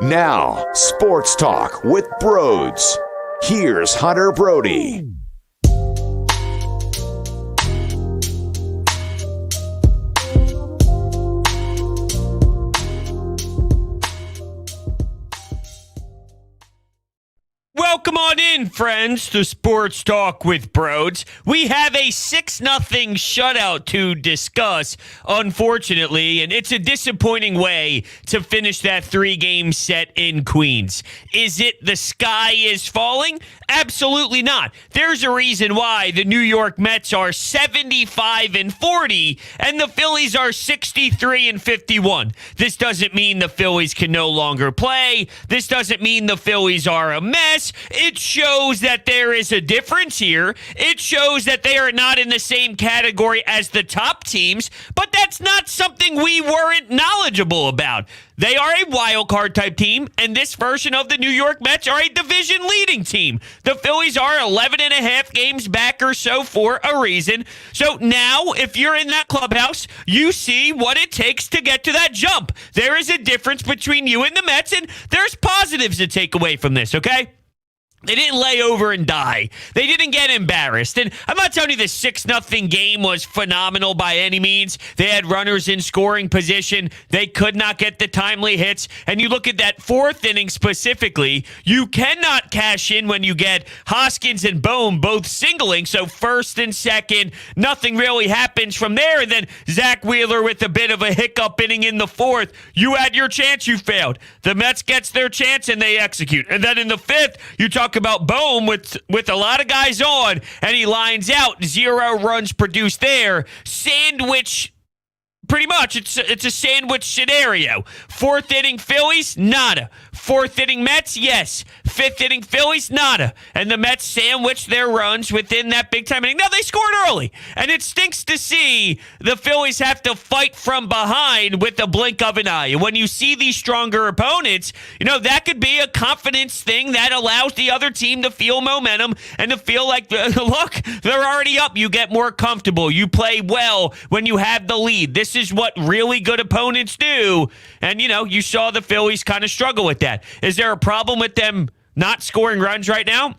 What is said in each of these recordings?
Now, Sports Talk with Broads. Here's Hunter Brody. Welcome on in, friends, to Sports Talk with Broads. We have a 6-0 shutout to discuss, unfortunately, and it's a disappointing way to finish that 3-game set in Queens. Is it the sky is falling? Absolutely not. There's a reason why the New York Mets are 75-40 and the Phillies are 63-51. This doesn't mean the Phillies can no longer play. This doesn't mean the Phillies are a mess. It shows that there is a difference here. It shows that they are not in the same category as the top teams, but that's not something we weren't knowledgeable about. They are a wild card type team, and this version of the New York Mets are a division leading team. The Phillies are 11 and a half games back or so for a reason. So now, if you're in that clubhouse, you see what it takes to get to that jump. There is a difference between you and the Mets, and there's positives to take away from this, okay? They didn't lay over and die. They didn't get embarrassed. And I'm not telling you the 6-0 game was phenomenal by any means. They had runners in scoring position. They could not get the timely hits. And you look at that fourth inning specifically, you cannot cash in when you get Hoskins and Bohm both singling. So first and second, nothing really happens from there. And then Zack Wheeler with a bit of a hiccup inning in the fourth. You had your chance, you failed. The Mets gets their chance and they execute. And then in the fifth, you talk about Bohm with a lot of guys on, and he lines out. 0 runs produced there. Sandwich. Pretty much, it's a sandwich scenario. Fourth inning Phillies, nada. Fourth inning Mets, yes. Fifth inning Phillies, nada. And the Mets sandwiched their runs within that big time inning. Now, they scored early, and it stinks to see the Phillies have to fight from behind with the blink of an eye. And when you see these stronger opponents, that could be a confidence thing that allows the other team to feel momentum and to feel like, look, they're already up. You get more comfortable. You play well when you have the lead. This is what really good opponents do. And, you saw the Phillies kind of struggle with that. Is there a problem with them not scoring runs right now?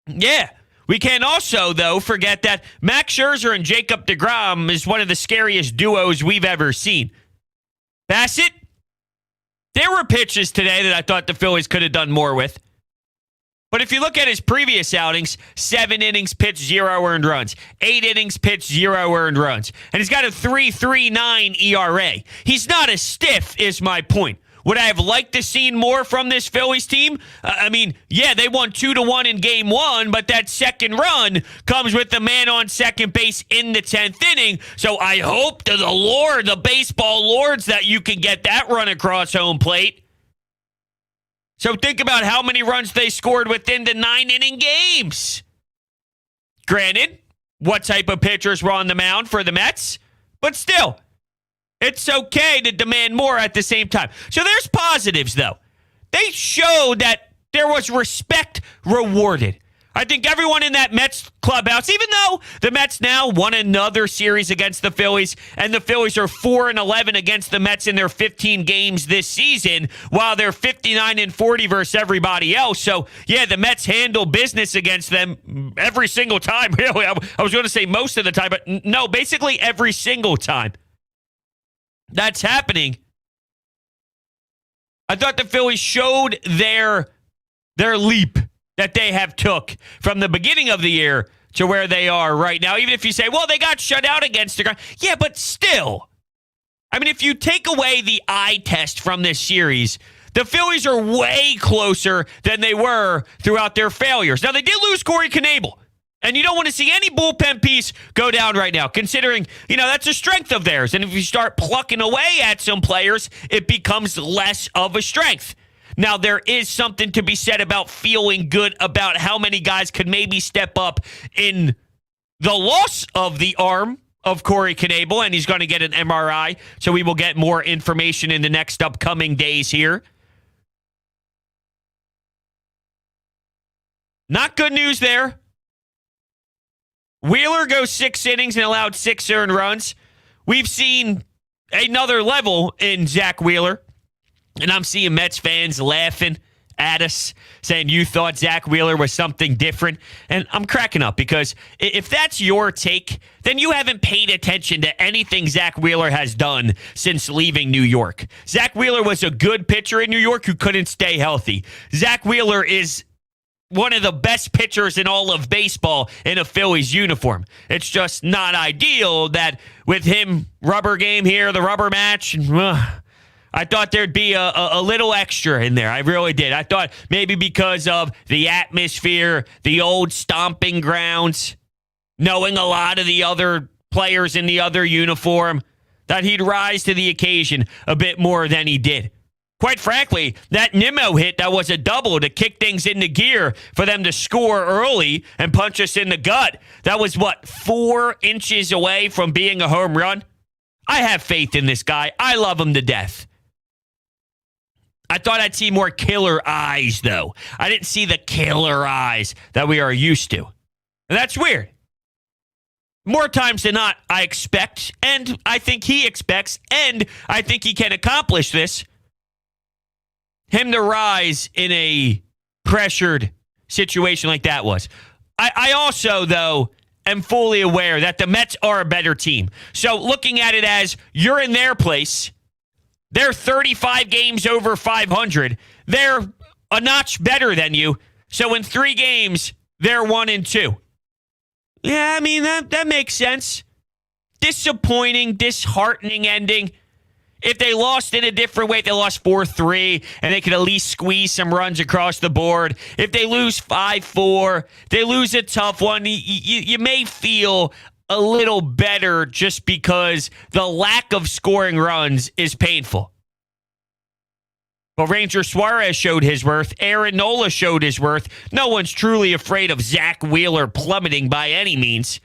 Yeah. We can't also, though, forget that Max Scherzer and Jacob deGrom is one of the scariest duos we've ever seen. Bassett, there were pitches today that I thought the Phillies could have done more with. But if you look at his previous outings, 7 innings pitched, 0 earned runs. 8 innings pitched, 0 earned runs. And he's got a 3.39 ERA. He's not as stiff, is my point. Would I have liked to see more from this Phillies team? They won 2-1 in game 1, but that second run comes with the man on second base in the 10th inning. So I hope to the Lord, the baseball lords, that you can get that run across home plate. So think about how many runs they scored within the 9-inning games. Granted, what type of pitchers were on the mound for the Mets? But still, it's okay to demand more at the same time. So there's positives, though. They showed that there was respect rewarded. I think everyone in that Mets clubhouse, even though the Mets now won another series against the Phillies, and the Phillies are 4-11 against the Mets in their 15 games this season, while they're 59-40 versus everybody else. So, yeah, the Mets handle business against them every single time, really. I was going to say most of the time, but no, basically every single time that's happening. I thought the Phillies showed their leap that they have took from the beginning of the year to where they are right now. Even if you say, well, they got shut out against the ground. Yeah, but still. If you take away the eye test from this series, the Phillies are way closer than they were throughout their failures. Now, they did lose Corey Knebel. And you don't want to see any bullpen piece go down right now, considering, that's a strength of theirs. And if you start plucking away at some players, it becomes less of a strength. Now, there is something to be said about feeling good about how many guys could maybe step up in the loss of the arm of Corey Knebel, and he's going to get an MRI, so we will get more information in the next upcoming days here. Not good news there. Wheeler goes 6 innings and allowed 6 earned runs. We've seen another level in Zack Wheeler. And I'm seeing Mets fans laughing at us, saying you thought Zack Wheeler was something different. And I'm cracking up because if that's your take, then you haven't paid attention to anything Zack Wheeler has done since leaving New York. Zack Wheeler was a good pitcher in New York who couldn't stay healthy. Zack Wheeler is one of the best pitchers in all of baseball in a Phillies uniform. It's just not ideal that with him, rubber game here, the rubber match, I thought there'd be a little extra in there. I really did. I thought maybe because of the atmosphere, the old stomping grounds, knowing a lot of the other players in the other uniform, that he'd rise to the occasion a bit more than he did. Quite frankly, that Nimmo hit that was a double to kick things into gear for them to score early and punch us in the gut. That was, 4 inches away from being a home run? I have faith in this guy. I love him to death. I thought I'd see more killer eyes, though. I didn't see the killer eyes that we are used to. And that's weird. More times than not, I expect, and I think he expects, and I think he can accomplish this, him to rise in a pressured situation like that was. I also, though, am fully aware that the Mets are a better team. So looking at it as you're in their place, they're 35 games over 500. They're a notch better than you. So in 3 games, they're 1-2. Yeah, I mean, that makes sense. Disappointing, disheartening ending. If they lost in a different way, if they lost 4-3, and they could at least squeeze some runs across the board. If they lose 5-4, they lose a tough one, you may feel a little better just because the lack of scoring runs is painful. But Ranger Suarez showed his worth. Aaron Nola showed his worth. No one's truly afraid of Zack Wheeler plummeting by any means.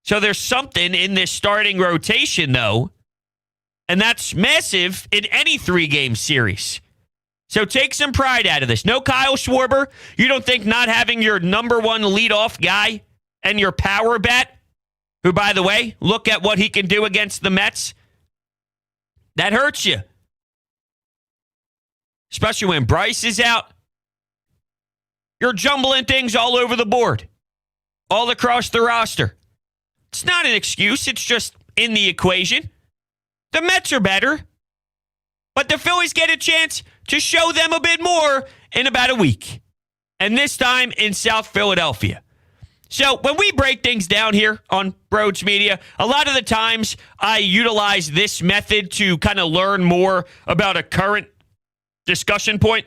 So there's something in this starting rotation, though, and that's massive in any 3-game series. So take some pride out of this. No Kyle Schwarber. You don't think not having your number 1 leadoff guy and your power bat, who, by the way, look at what he can do against the Mets, that hurts you. Especially when Bryce is out. You're jumbling things all over the board, all across the roster. It's not an excuse. It's just in the equation. The Mets are better, but the Phillies get a chance to show them a bit more in about a week, and this time in South Philadelphia. So when we break things down here on Broads Media, a lot of the times I utilize this method to kind of learn more about a current discussion point.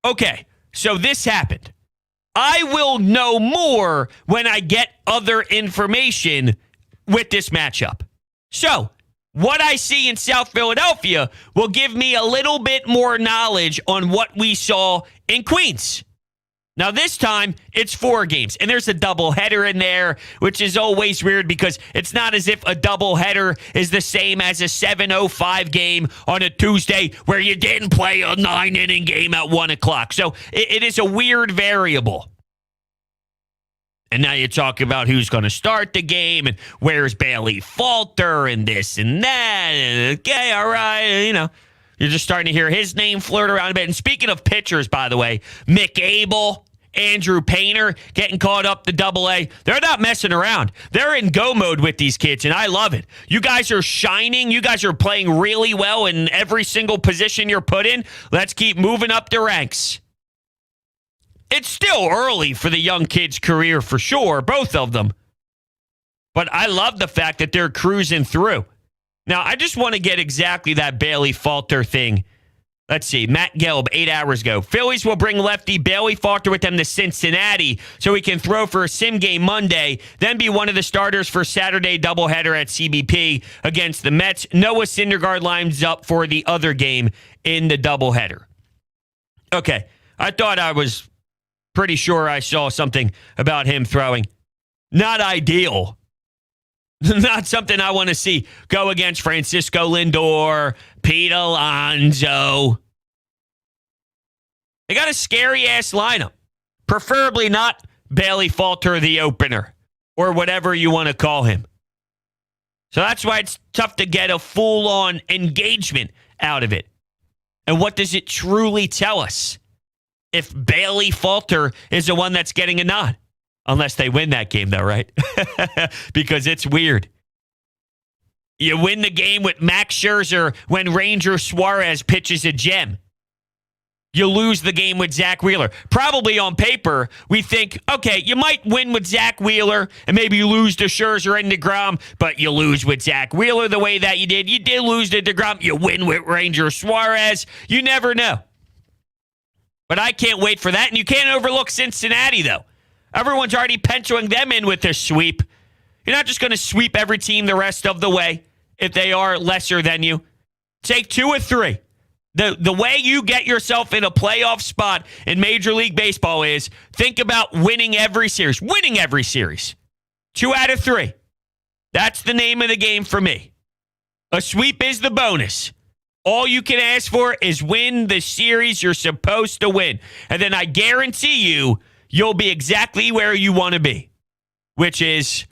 Okay, so this happened. I will know more when I get other information with this matchup. So what I see in South Philadelphia will give me a little bit more knowledge on what we saw in Queens. Now, this time, it's 4 games, and there's a doubleheader in there, which is always weird because it's not as if a doubleheader is the same as a 7:05 game on a Tuesday where you didn't play a 9-inning game at 1 o'clock. So it is a weird variable. And now you talk about who's going to start the game and where's Bailey Falter and this and that. And okay, all right, you're just starting to hear his name flirt around a bit. And speaking of pitchers, by the way, Mick Abel, Andrew Painter getting caught up to AA. They're not messing around. They're in go mode with these kids, and I love it. You guys are shining. You guys are playing really well in every single position you're put in. Let's keep moving up the ranks. It's still early for the young kid's career for sure, both of them. But I love the fact that they're cruising through. Now, I just want to get exactly that Bailey Falter thing. Let's see. Matt Gelb, 8 hours ago. Phillies will bring lefty Bailey Falter with them to Cincinnati so he can throw for a sim game Monday, then be one of the starters for Saturday doubleheader at CBP against the Mets. Noah Syndergaard lines up for the other game in the doubleheader. Okay. I thought I was pretty sure I saw something about him throwing. Not ideal. Not something I want to see go against Francisco Lindor, Pete Alonso. They got a scary-ass lineup. Preferably not Bailey Falter, the opener, or whatever you want to call him. So that's why it's tough to get a full-on engagement out of it. And what does it truly tell us? If Bailey Falter is the one that's getting a nod. Unless they win that game, though, right? Because it's weird. You win the game with Max Scherzer when Ranger Suarez pitches a gem. You lose the game with Zack Wheeler. Probably on paper, we think, okay, you might win with Zack Wheeler and maybe you lose to Scherzer and DeGrom, but you lose with Zack Wheeler the way that you did. You did lose to DeGrom. You win with Ranger Suarez. You never know. But I can't wait for that. And you can't overlook Cincinnati, though. Everyone's already penciling them in with this sweep. You're not just going to sweep every team the rest of the way if they are lesser than you. Take 2 or 3. The way you get yourself in a playoff spot in Major League Baseball is think about winning every series. Winning every series. 2 out of 3. That's the name of the game for me. A sweep is the bonus. All you can ask for is win the series you're supposed to win. And then I guarantee you'll be exactly where you want to be, which is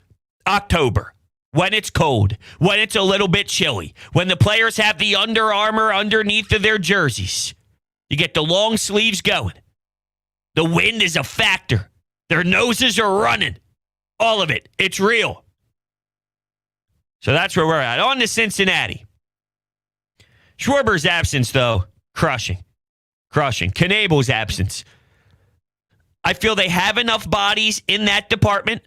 October. When it's cold, when it's a little bit chilly, when the players have the Under Armour underneath of their jerseys. You get the long sleeves going. The wind is a factor. Their noses are running. All of it. It's real. So that's where we're at. On to Cincinnati. Schwarber's absence, though, crushing. Knebel's absence. I feel they have enough bodies in that department.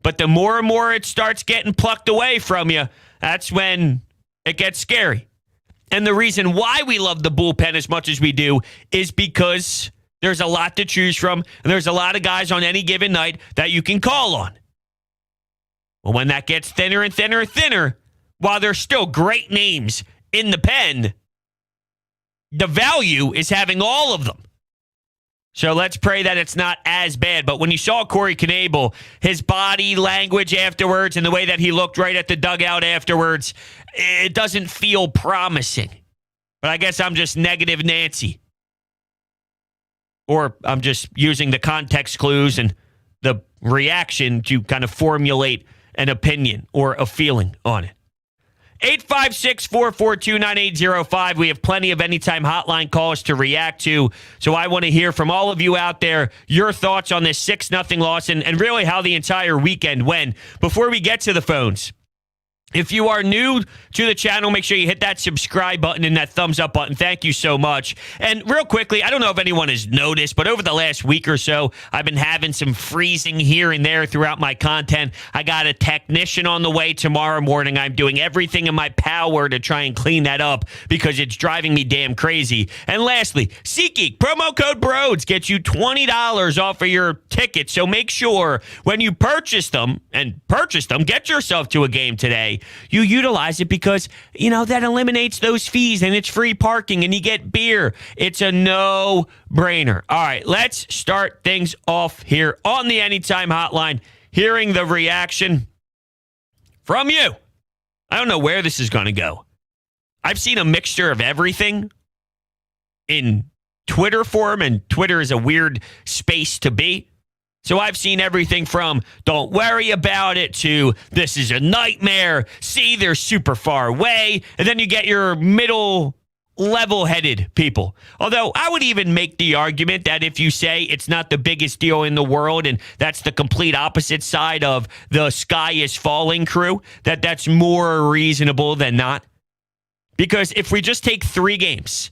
But the more and more it starts getting plucked away from you, that's when it gets scary. And the reason why we love the bullpen as much as we do is because there's a lot to choose from, and there's a lot of guys on any given night that you can call on. Well, when that gets thinner and thinner and thinner, while there's still great names in the pen, the value is having all of them. So let's pray that it's not as bad. But when you saw Corey Knebel, his body language afterwards and the way that he looked right at the dugout afterwards, it doesn't feel promising. But I guess I'm just negative Nancy. Or I'm just using the context clues and the reaction to kind of formulate an opinion or a feeling on it. 856-442-9805. We have plenty of anytime hotline calls to react to. So I want to hear from all of you out there, your thoughts on this 6-0 loss and really how the entire weekend went. Before we get to the phones, if you are new to the channel, make sure you hit that subscribe button and that thumbs up button. Thank you so much. And real quickly, I don't know if anyone has noticed, but over the last week or so, I've been having some freezing here and there throughout my content. I got a technician on the way tomorrow morning. I'm doing everything in my power to try and clean that up because it's driving me damn crazy. And lastly, SeatGeek, promo code BROADS gets you $20 off of your ticket. So make sure when you purchase them, get yourself to a game today. You utilize it because, that eliminates those fees and it's free parking and you get beer. It's a no-brainer. All right, let's start things off here on the Anytime Hotline, hearing the reaction from you. I don't know where this is going to go. I've seen a mixture of everything in Twitter form, and Twitter is a weird space to be. So I've seen everything from don't worry about it to this is a nightmare. See, they're super far away. And then you get your middle level-headed people. Although I would even make the argument that if you say it's not the biggest deal in the world and that's the complete opposite side of the sky is falling crew, that's more reasonable than not. Because if we just take 3 games,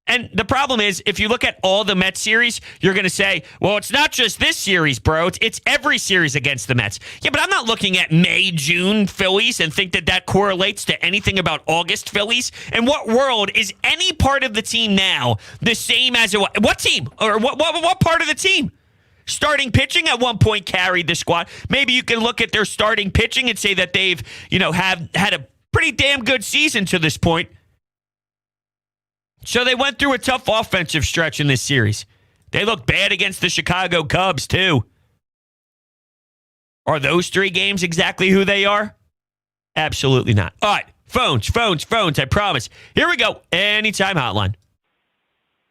and the problem is, if you look at all the Mets series, you're going to say, well, it's not just this series, bro. It's every series against the Mets. Yeah, but I'm not looking at May, June Phillies and think that correlates to anything about August Phillies. In what world is any part of the team now the same as what team? Or what part of the team? Starting pitching at one point carried the squad. Maybe you can look at their starting pitching and say that they've, have had a pretty damn good season to this point. So they went through a tough offensive stretch in this series. They look bad against the Chicago Cubs, too. Are those 3 games exactly who they are? Absolutely not. All right, phones, I promise. Here we go. Anytime Hotline.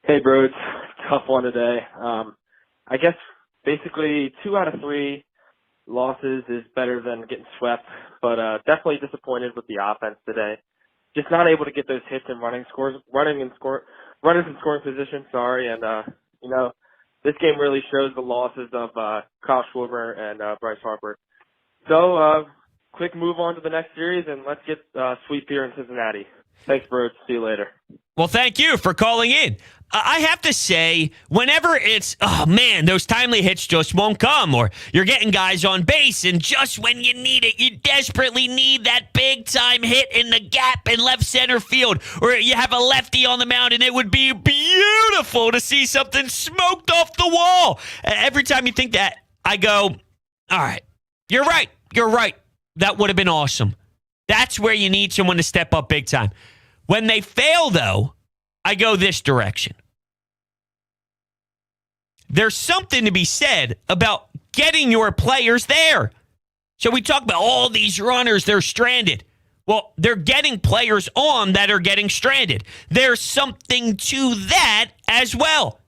Hey, bro. It's a tough one today. I guess basically 2 out of 3 losses is better than getting swept, but definitely disappointed with the offense today. just not able to get those hits and running in scoring position. Sorry, and this game really shows the losses of Kyle Schwarber and Bryce Harper. So, quick move on to the next series, and let's get sweep here in Cincinnati. Thanks, bro. See you later. Well, thank you for calling in. I have to say, whenever it's, oh man, those timely hits just won't come, or you're getting guys on base, and just when you need it, you desperately need that big time hit in the gap in left center field, or you have a lefty on the mound, and it would be beautiful to see something smoked off the wall. Every time you think that, I go, all right, you're right. That would have been awesome. That's where you need someone to step up big time. When they fail, though, I go this direction. There's something to be said about getting your players there. So we talk about all these runners, they're stranded. Well, they're getting players on that are getting stranded. There's something to that as well.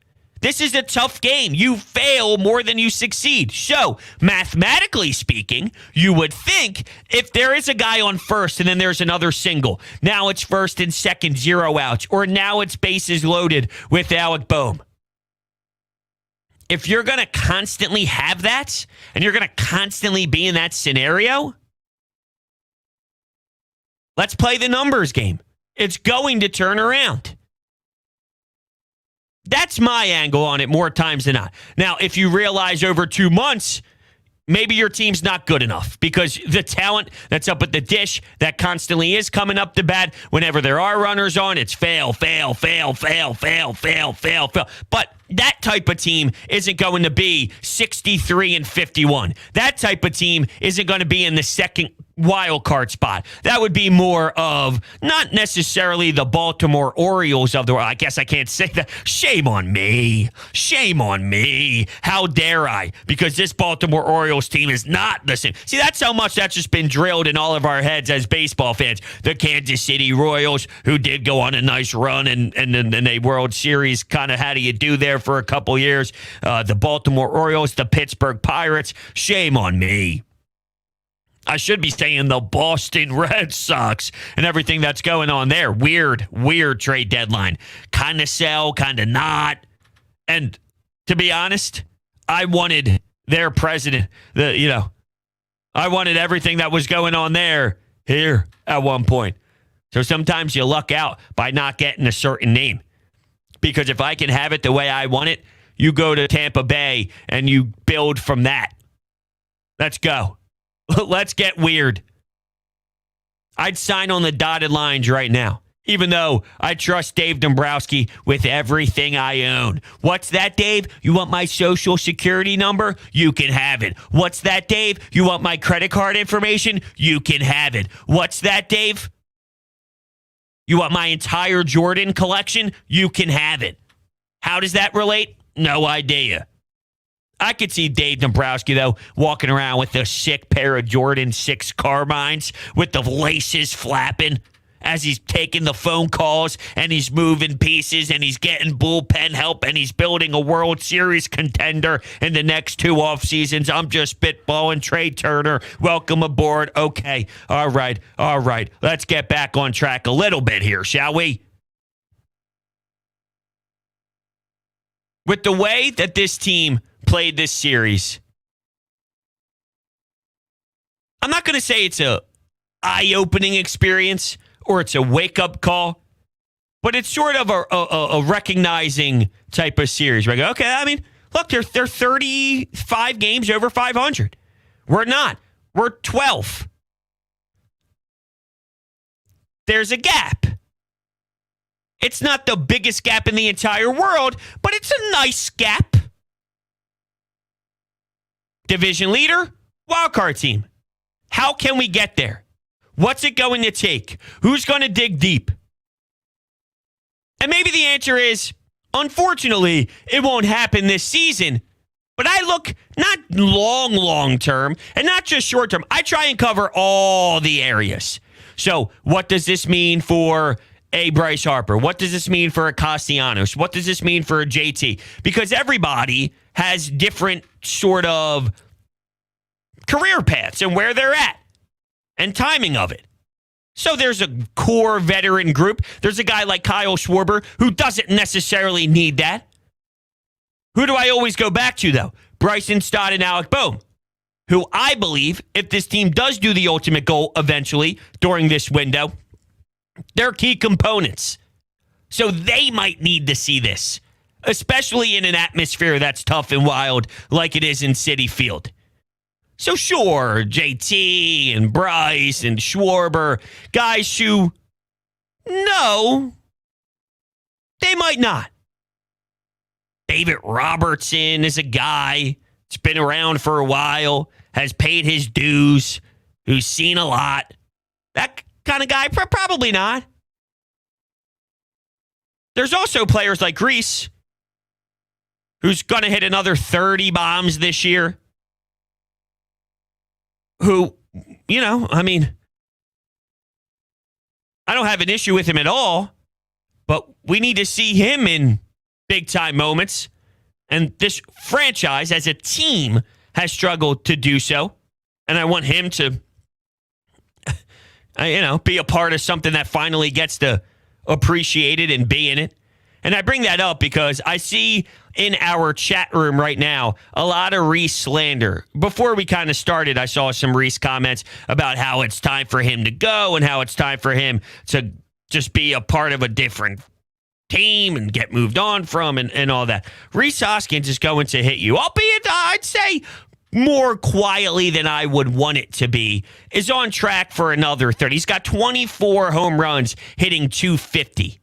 This is a tough game. You fail more than you succeed. So, mathematically speaking, you would think if there is a guy on first and then there's another single, now it's first and second, 0 outs, or now it's bases loaded with Alec Boehm. If you're going to constantly have that and you're going to constantly be in that scenario, let's play the numbers game. It's going to turn around. That's my angle on it more times than not. Now, if you realize over 2 months, maybe your team's not good enough because the talent that's up at the dish that constantly is coming up to bat whenever there are runners on, it's fail. But that type of team isn't going to be 63-51. That type of team isn't going to be in the second wild card spot. That would be more of not necessarily the Baltimore Orioles of the world. I guess I can't say that. Shame on me. How dare I? Because this Baltimore Orioles team is not the same. See, that's how much that's just been drilled in all of our heads as baseball fans. The Kansas City Royals, who did go on a nice run and a World Series, kind of how do you do there for a couple years. The Baltimore Orioles, the Pittsburgh Pirates. Shame on me. I should be saying the Boston Red Sox and everything that's going on there. Weird trade deadline. Kind of sell, kind of not. And to be honest, I wanted their president, I wanted everything that was going on there here at one point. So sometimes you luck out by not getting a certain name. Because if I can have it the way I want it, you go to Tampa Bay and you build from that. Let's go. Let's get weird. I'd sign on the dotted lines right now, even though I trust Dave Dombrowski with everything I own. What's that, Dave? You want my social security number? You can have it. What's that, Dave? You want my credit card information? You can have it. What's that, Dave? You want my entire Jordan collection? You can have it. How does that relate? No idea. I could see Dave Dombrowski, though, walking around with a sick pair of Jordan 6 Carmines with the laces flapping as he's taking the phone calls and he's moving pieces and he's getting bullpen help and he's building a World Series contender in the next 2 off seasons. I'm just spitballing. Trey Turner, welcome aboard. Okay, all right. Let's get back on track a little bit here, shall we? With the way that this team played this series, I'm not going to say it's a eye-opening experience or it's a wake-up call, but it's sort of a recognizing type of series. Where I go, okay, I mean, look, they're 35 games over 500. We're not. We're 12th. There's a gap. It's not the biggest gap in the entire world, but it's a nice gap. Division leader, wildcard team. How can we get there? What's it going to take? Who's going to dig deep? And maybe the answer is, unfortunately, it won't happen this season. But I look not long term and not just short term. I try and cover all the areas. So what does this mean for a Bryce Harper? What does this mean for a Castellanos? What does this mean for a JT? Because everybody has different sort of career paths and where they're at and timing of it. So there's a core veteran group. There's a guy like Kyle Schwarber who doesn't necessarily need that. Who do I always go back to, though? Bryson Stott and Alec Boehm, who I believe, if this team does do the ultimate goal eventually during this window, they're key components. So they might need to see this, especially in an atmosphere that's tough and wild like it is in Citi Field. So sure, JT and Bryce and Schwarber, guys who, no, they might not. David Robertson is a guy that's been around for a while, has paid his dues, who's seen a lot. That kind of guy, probably not. There's also players like Reese, who's going to hit another 30 bombs this year, who, I don't have an issue with him at all, but we need to see him in big-time moments. And this franchise, as a team, has struggled to do so. And I want him to, be a part of something that finally gets to appreciate it and be in it. And I bring that up because I see in our chat room right now a lot of Reese slander. Before we kind of started, I saw some Reese comments about how it's time for him to go and how it's time for him to just be a part of a different team and get moved on from and all that. Reese Hoskins is going to hit you, albeit I'd say more quietly than I would want it to be, is on track for another 30. He's got 24 home runs, hitting .250.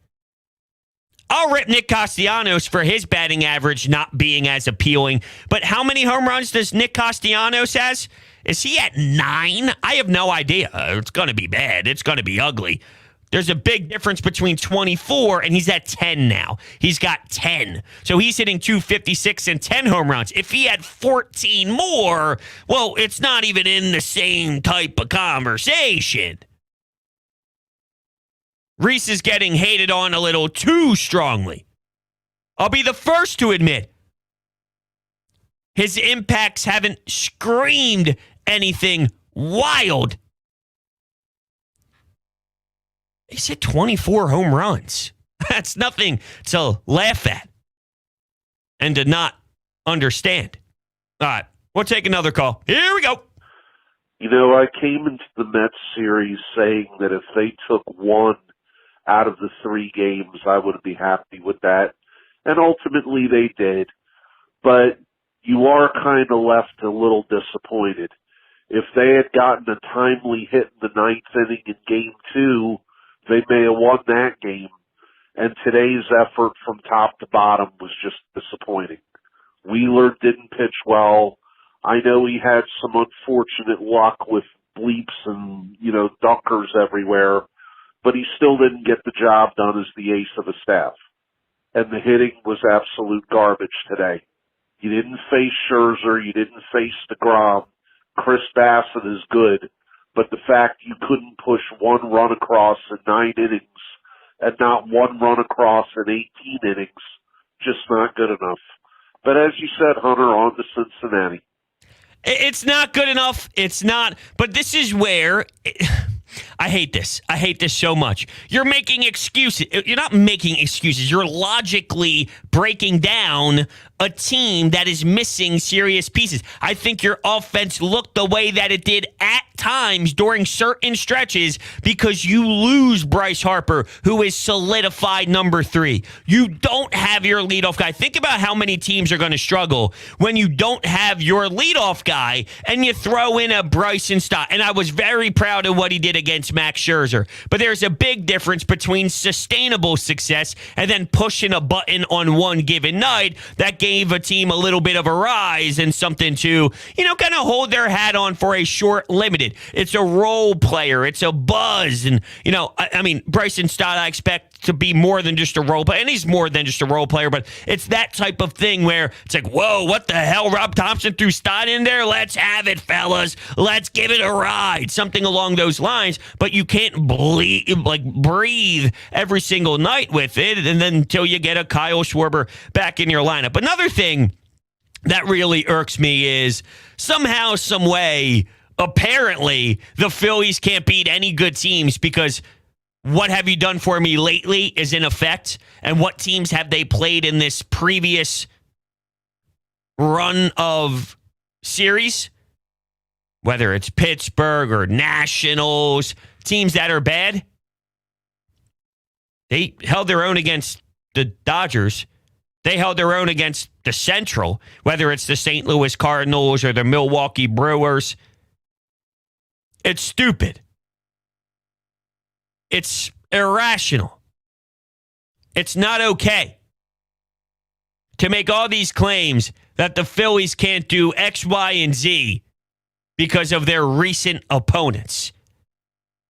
I'll rip Nick Castellanos for his batting average not being as appealing, but how many home runs does Nick Castellanos has? Is he at 9? I have no idea. It's going to be bad. It's going to be ugly. There's a big difference between 24 and he's at 10 now. He's got 10. So he's hitting .256 and 10 home runs. If he had 14 more, well, it's not even in the same type of conversation. Reese is getting hated on a little too strongly. I'll be the first to admit his impacts haven't screamed anything wild. He's hit 24 home runs. That's nothing to laugh at and to not understand. All right, we'll take another call. Here we go. I came into the Mets series saying that if they took one out of the 3 games, I would be happy with that. And ultimately they did. But you are kind of left a little disappointed. If they had gotten a timely hit in the 9th inning in Game 2, they may have won that game. And today's effort from top to bottom was just disappointing. Wheeler didn't pitch well. I know he had some unfortunate luck with bleeps and, dunkers everywhere, but he still didn't get the job done as the ace of the staff. And the hitting was absolute garbage today. You didn't face Scherzer. You didn't face DeGrom. Chris Bassett is good, but the fact you couldn't push one run across in 9 innings and not one run across in 18 innings, just not good enough. But as you said, Hunter, on to Cincinnati. It's not good enough. It's not. But this is where I hate this. I hate this so much. You're making excuses. You're not making excuses. You're logically breaking down a team that is missing serious pieces. I think your offense looked the way that it did at times during certain stretches because you lose Bryce Harper, who is solidified number 3. You don't have your leadoff guy. Think about how many teams are going to struggle when you don't have your leadoff guy and you throw in a Bryson Stott. And I was very proud of what he did against Max Scherzer. But there's a big difference between sustainable success and then pushing a button on one given night that gave a team a little bit of a rise and something to, kind of hold their hat on for a short limited. It's a role player. It's a buzz. And, Bryson Stott, I expect to be more than just a role player. And he's more than just a role player, but it's that type of thing where it's like, whoa, what the hell? Rob Thompson threw Stott in there? Let's have it, fellas. Let's give it a ride. Something along those lines. But you can't breathe every single night with it, and then until you get a Kyle Schwarber back in your lineup. Another thing that really irks me is somehow, some way, apparently the Phillies can't beat any good teams because what have you done for me lately is in effect. And what teams have they played in this previous run of series? Whether it's Pittsburgh or Nationals, teams that are bad. They held their own against the Dodgers. They held their own against the Central, whether it's the St. Louis Cardinals or the Milwaukee Brewers. It's stupid. It's irrational. It's not okay to make all these claims that the Phillies can't do X, Y, and Z because of their recent opponents.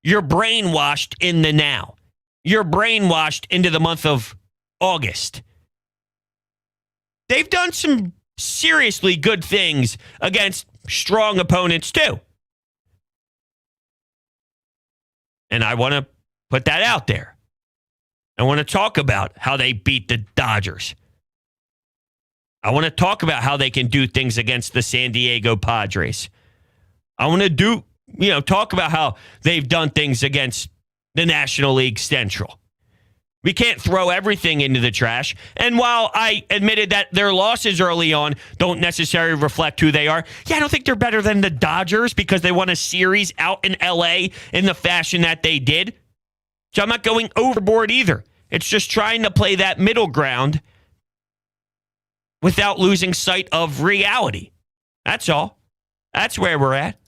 You're brainwashed in the now. You're brainwashed into the month of August. They've done some seriously good things against strong opponents too. And I want to put that out there. I want to talk about how they beat the Dodgers. I want to talk about how they can do things against the San Diego Padres. I want to talk about how they've done things against the National League Central. We can't throw everything into the trash. And while I admitted that their losses early on don't necessarily reflect who they are, I don't think they're better than the Dodgers because they won a series out in L.A. in the fashion that they did. So I'm not going overboard either. It's just trying to play that middle ground without losing sight of reality. That's all. That's where we're at.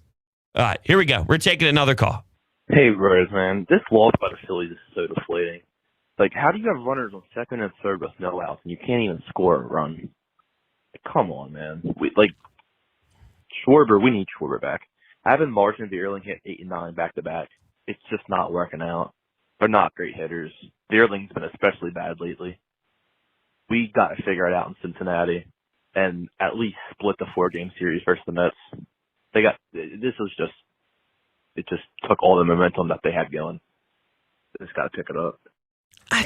All right, here we go. We're taking another call. Hey, brothers, man. This loss by the Phillies is so deflating. Like, how do you have runners on second and third with no outs and you can't even score a run? Like, come on, man. Schwarber, we need Schwarber back. Having Martin and Bierling hit 8 and 9 back-to-back, it's just not working out. They're not great hitters. Bierling's been especially bad lately. We got to figure it out in Cincinnati and at least split the 4-game series versus the Mets. It just took all the momentum that they had going. They just got to pick it up.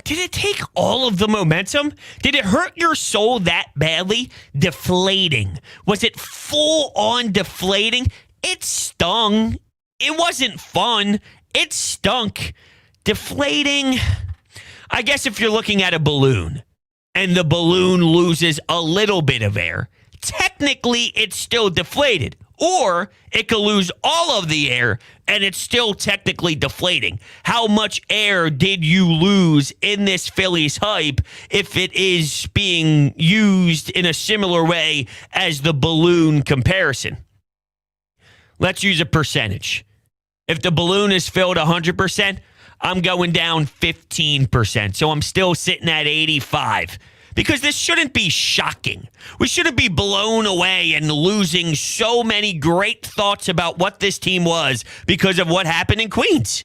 Did it take all of the momentum? Did it hurt your soul that badly? Deflating. Was it full on deflating? It stung. It wasn't fun. It stunk. Deflating. I guess if you're looking at a balloon and the balloon loses a little bit of air, technically it's still deflated. Or it could lose all of the air and it's still technically deflating. How much air did you lose in this Phillies hype if it is being used in a similar way as the balloon comparison? Let's use a percentage. If the balloon is filled 100%, I'm going down 15%. So I'm still sitting at 85%. Because this shouldn't be shocking. We shouldn't be blown away and losing so many great thoughts about what this team was because of what happened in Queens.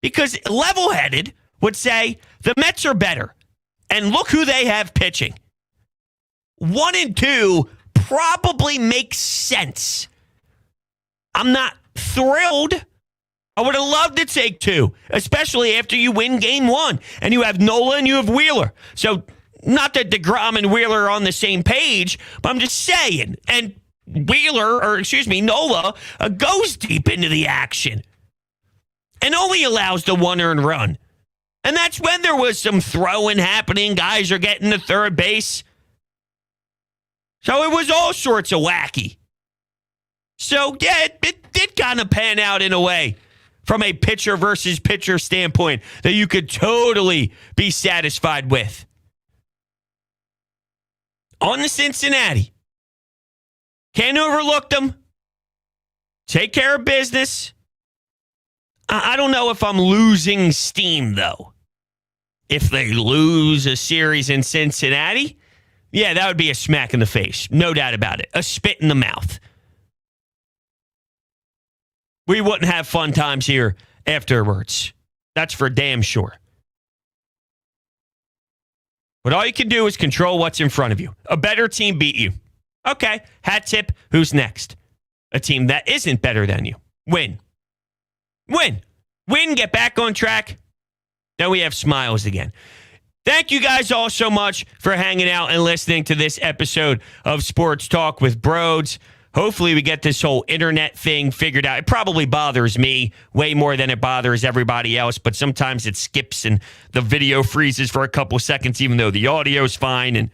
Because level-headed would say the Mets are better. And look who they have pitching. 1 and 2 probably makes sense. I'm not thrilled. I would have loved to take 2, especially after you win game 1 and you have Nola and you have Wheeler. So not that DeGrom and Wheeler are on the same page, but I'm just saying. And Nola goes deep into the action and only allows the 1 earned run. And that's when there was some throwing happening. Guys are getting to third base. So it was all sorts of wacky. So, yeah, it did kind of pan out in a way. From a pitcher versus pitcher standpoint that you could totally be satisfied with. On to Cincinnati. Can't overlook them. Take care of business. I don't know if I'm losing steam, though. If they lose a series in Cincinnati, yeah, that would be a smack in the face. No doubt about it. A spit in the mouth. We wouldn't have fun times here afterwards. That's for damn sure. But all you can do is control what's in front of you. A better team beat you. Okay, hat tip, who's next? A team that isn't better than you. Win, get back on track. Then we have smiles again. Thank you guys all so much for hanging out and listening to this episode of Sports Talk with Broads. hopefully we get this whole internet thing figured out. It probably bothers me way more than it bothers everybody else, but sometimes it skips and the video freezes for a couple seconds, even though the audio's fine, and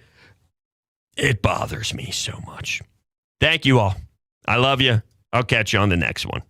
it bothers me so much. Thank you all. I love you. I'll catch you on the next one.